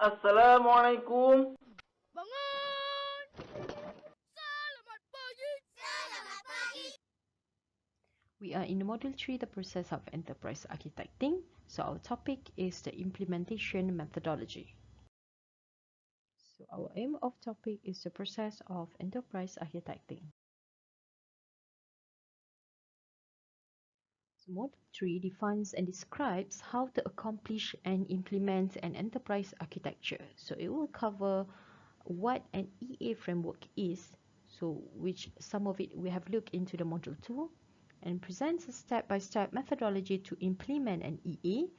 Assalamualaikum. Bangun! Selamat pagi! Selamat pagi! We are in Module 3, the process of enterprise architecting. So our topic is the implementation methodology. So our aim of topic is the process of enterprise architecting. So Module 3 defines and describes how to accomplish and implement an enterprise architecture. So it will cover what an EA framework is, so which some of it we have looked into the Module 2, and presents a step-by-step methodology to implement an EA,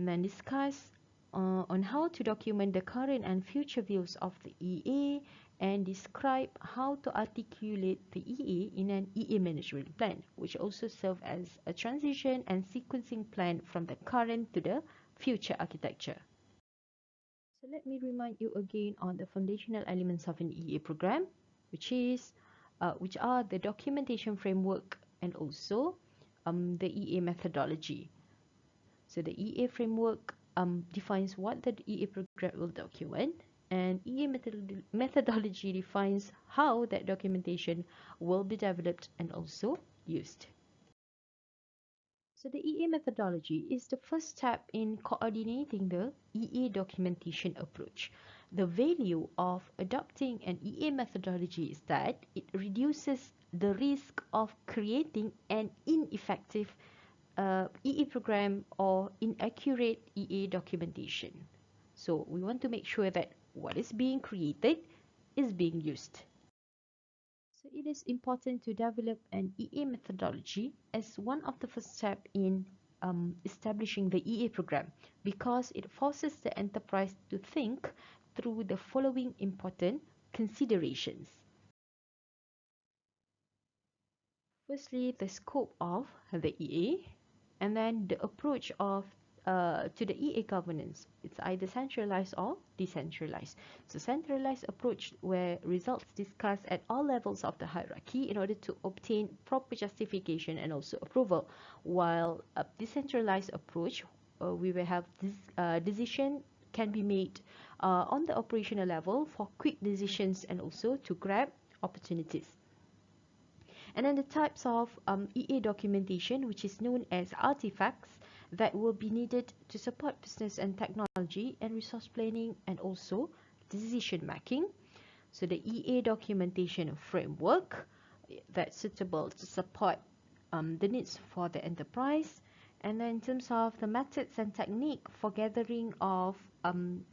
and then discuss on how to document the current and future views of the EA, and describe how to articulate the EA in an EA management plan, which also serves as a transition and sequencing plan from the current to the future architecture. So let me remind you again on the foundational elements of an EA program, which are the documentation framework and also the EA methodology. So the EA framework defines what the EA program will document, and EA methodology defines how that documentation will be developed and also used. So the EA methodology is the first step in coordinating the EA documentation approach. The value of adopting an EA methodology is that it reduces the risk of creating an ineffective EA program or inaccurate EA documentation. So we want to make sure that what is being created is being used. So it is important to develop an EA methodology as one of the first steps in establishing the EA program, because it forces the enterprise to think through the following important considerations. Firstly, the scope of the EA, and then the approach to the EA governance. It's either centralized or decentralized. So centralized approach where results discussed at all levels of the hierarchy in order to obtain proper justification and also approval, while a decentralized approach we will have this decision can be made on the operational level for quick decisions and also to grab opportunities. And then the types of EA documentation, which is known as artifacts, that will be needed to support business and technology and resource planning and also decision making. So the EA documentation framework that's suitable to support the needs for the enterprise. And then in terms of the methods and technique for gathering of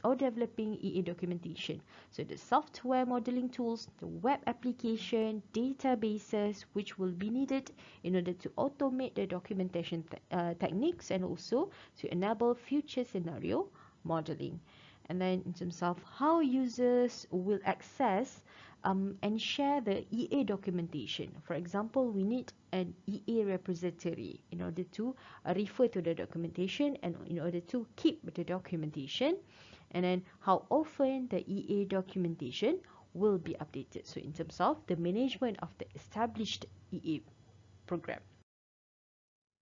or developing EA documentation. So the software modeling tools, the web application, databases, which will be needed in order to automate the documentation techniques and also to enable future scenario modeling. And then in terms of how users will access and share the EA documentation. For example, we need an EA repository in order to refer to the documentation and in order to keep the documentation. And then how often the EA documentation will be updated. So in terms of the management of the established EA program.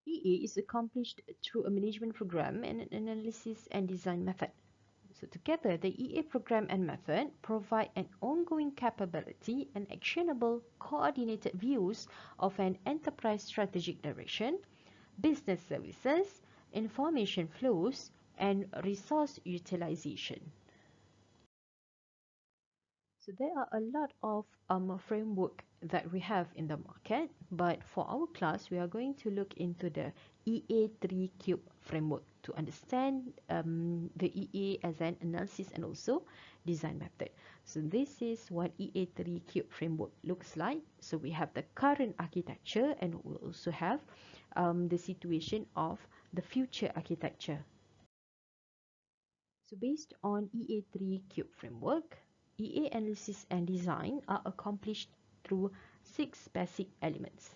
EA is accomplished through a management program and an analysis and design method. So together, the EA program and method provide an ongoing capability and actionable coordinated views of an enterprise strategic direction, business services, information flows, and resource utilization. So there are a lot of framework that we have in the market, but for our class, we are going to look into the EA3 Cube framework to understand the EA as an analysis and also design method. So this is what EA3 Cube framework looks like. So we have the current architecture and we'll also have the situation of the future architecture. So based on EA3 Cube framework, EA analysis and design are accomplished through 6 basic elements.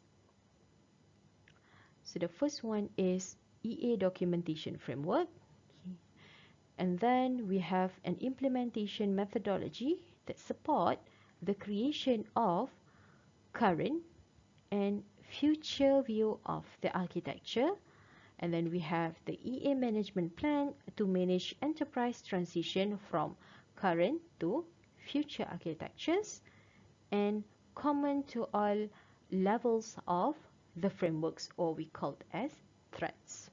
So the first one is EA documentation framework. And then we have an implementation methodology that support the creation of current and future view of the architecture. And then we have the EA management plan to manage enterprise transition from current to future architectures, and common to all levels of the frameworks, or we call it as threats.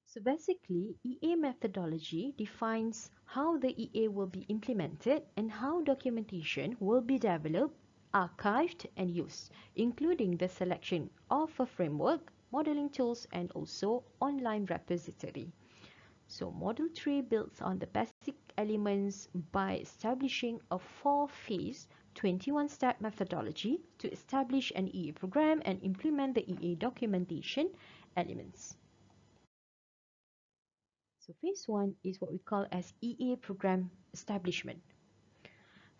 So basically, EA methodology defines how the EA will be implemented and how documentation will be developed, archived and used, including the selection of a framework, modeling tools and also online repository. So Model 3 builds on the basic elements by establishing a 4-phase 21-step methodology to establish an EA program and implement the EA documentation elements. So phase 1 is what we call as EA program establishment.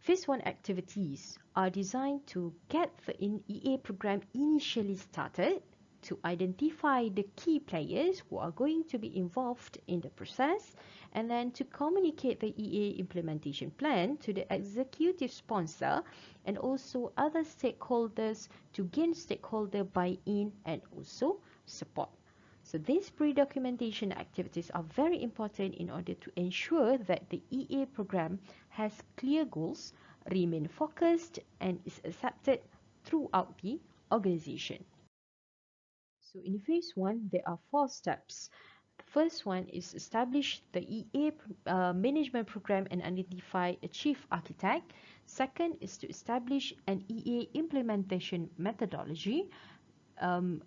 Phase 1 activities are designed to get the EA program initially started, to identify the key players who are going to be involved in the process, and then to communicate the EA implementation plan to the executive sponsor and also other stakeholders to gain stakeholder buy-in and also support. So these pre-documentation activities are very important in order to ensure that the EA program has clear goals, remain focused, and is accepted throughout the organization. So in phase 1, there are 4 steps. The first one is establish the EA management program and identify a chief architect. Second is to establish an EA implementation methodology,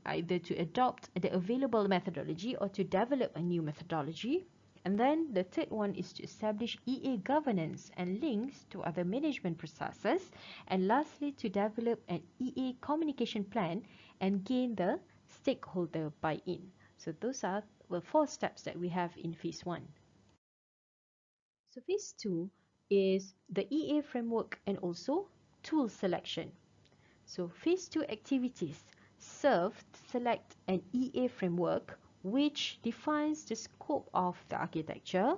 either to adopt the available methodology or to develop a new methodology. And then the third one is to establish EA governance and links to other management processes. And lastly, to develop an EA communication plan and gain the stakeholder buy-in. So those are the 4 steps that we have in phase 1. So phase 2 is the EA framework and also tool selection. So phase 2 activities serve to select an EA framework which defines the scope of the architecture,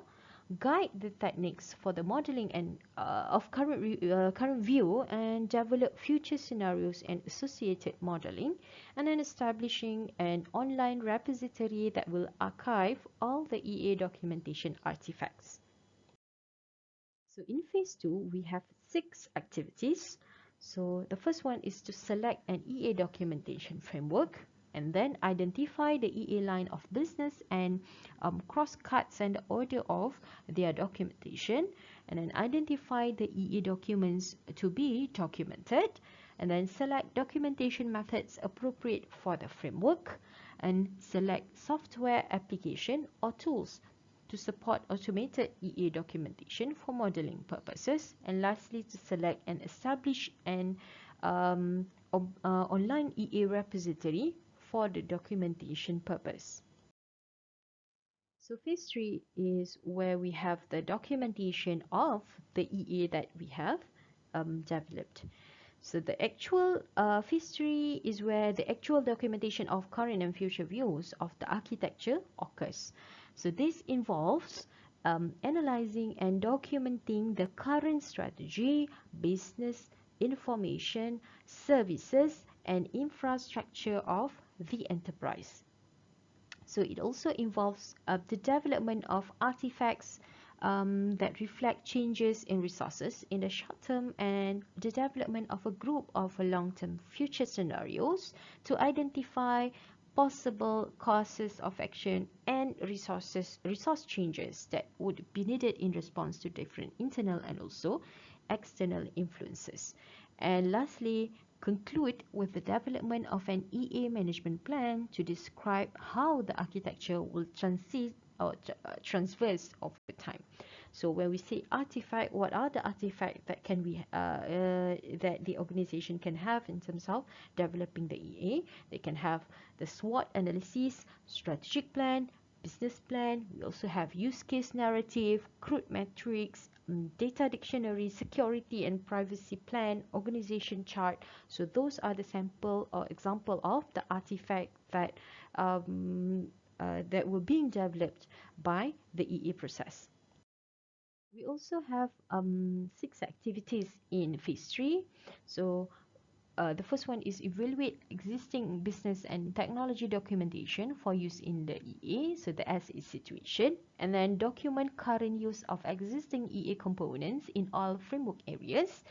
guide the techniques for the modeling and of current view, and develop future scenarios and associated modeling, and then establishing an online repository that will archive all the EA documentation artifacts. So in phase 2, we have 6 activities. So the first one is to select an EA documentation framework and then identify the EA line of business and cross-cuts and the order of their documentation, and then identify the EA documents to be documented, and then select documentation methods appropriate for the framework, and select software application or tools to support automated EA documentation for modeling purposes, and lastly to select and establish an online EA repository for the documentation purpose. So phase 3 is where we have the documentation of the EA that we have developed. So the actual phase 3 is where the actual documentation of current and future views of the architecture occurs. So this involves analyzing and documenting the current strategy, business, information, services, and infrastructure of the enterprise. So it also involves the development of artifacts that reflect changes in resources in the short term, and the development of a group of long-term future scenarios to identify possible causes of action and resource changes that would be needed in response to different internal and also external influences. And lastly, conclude with the development of an EA management plan to describe how the architecture will transverse over time. So when we say artifact, what are the artifacts that can be that the organization can have in terms of developing the EA? They can have the SWOT analysis, strategic plan, business plan. We also have use case narrative, crude metrics, data dictionary, security and privacy plan, organization chart. So those are the sample or example of the artifact that that were being developed by the EA process. We also have 6 activities in phase 3. So the first one is evaluate existing business and technology documentation for use in the EA. So the S is situation. And then document current use of existing EA components in all framework areas.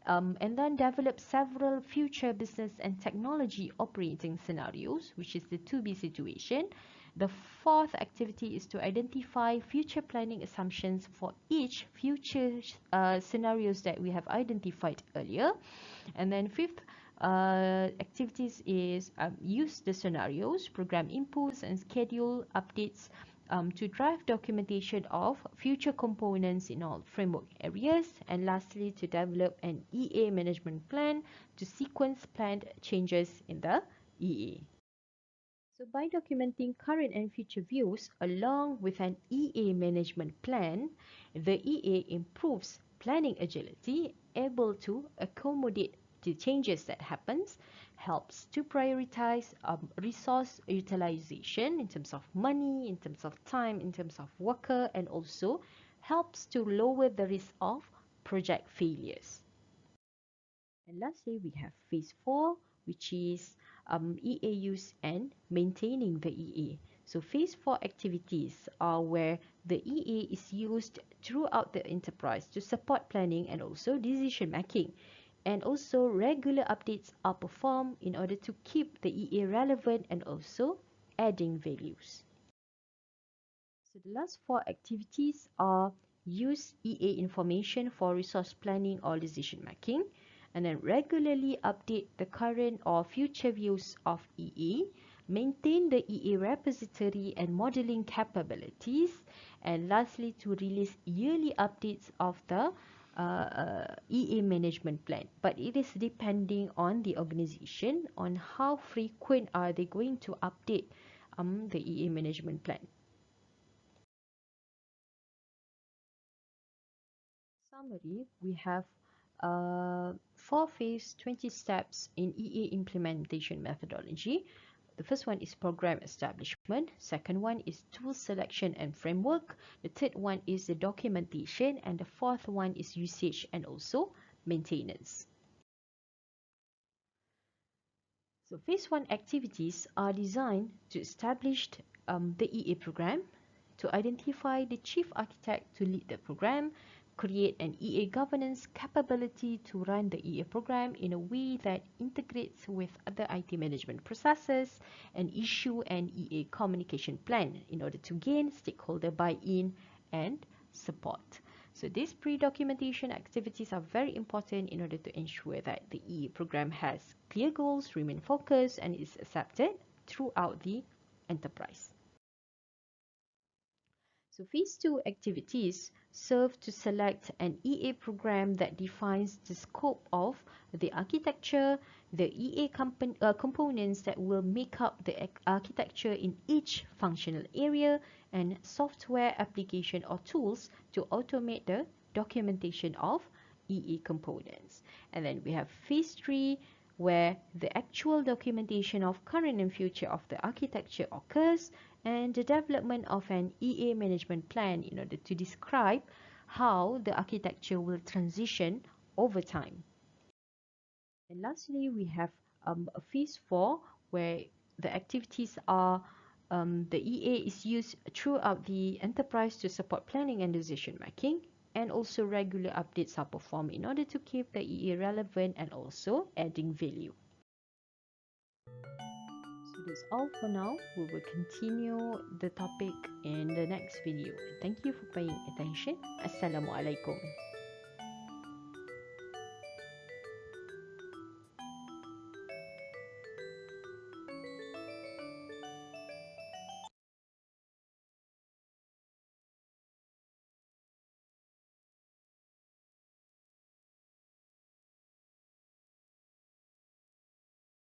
And then develop several future business and technology operating scenarios, which is the to be situation. The fourth activity is to identify future planning assumptions for each future scenarios that we have identified earlier. And then fifth activities is use the scenarios, program inputs, and schedule updates to drive documentation of future components in all framework areas. And lastly, to develop an EA management plan to sequence planned changes in the EA. So by documenting current and future views along with an EA management plan, the EA improves planning agility, able to accommodate the changes that happens, helps to prioritize resource utilization in terms of money, in terms of time, in terms of worker, and also helps to lower the risk of project failures. And lastly, we have phase 4, which is EA use and maintaining the EA. So phase 4 activities are where the EA is used throughout the enterprise to support planning and also decision making. And also regular updates are performed in order to keep the EA relevant and also adding values. So the last 4 activities are use EA information for resource planning or decision making, and then regularly update the current or future views of EA, maintain the EA repository and modeling capabilities, and lastly to release yearly updates of the EA management plan. But it is depending on the organization on how frequent are they going to update the EA management plan. Summary, we have 4 phase 20 steps in EA implementation methodology. The first one is program establishment, second one is tool selection and framework, the third one is the documentation, and the fourth one is usage and also maintenance. So phase 1 activities are designed to establish the EA program, to identify the chief architect to lead the program, create an EA governance capability to run the EA program in a way that integrates with other IT management processes, and issue an EA communication plan in order to gain stakeholder buy-in and support. So these pre-documentation activities are very important in order to ensure that the EA program has clear goals, remain focused, and is accepted throughout the enterprise. So phase 2 activities serve to select an EA program that defines the scope of the architecture, the EA components that will make up the architecture in each functional area, and software application or tools to automate the documentation of EA components. And then we have phase 3, where the actual documentation of current and future of the architecture occurs, and the development of an EA management plan in order to describe how the architecture will transition over time. And lastly, we have a phase 4, where the activities are the EA is used throughout the enterprise to support planning and decision making, and also regular updates are performed in order to keep the EA relevant and also adding value. So that's all for now. We will continue the topic in the next video. Thank you for paying attention. Assalamualaikum.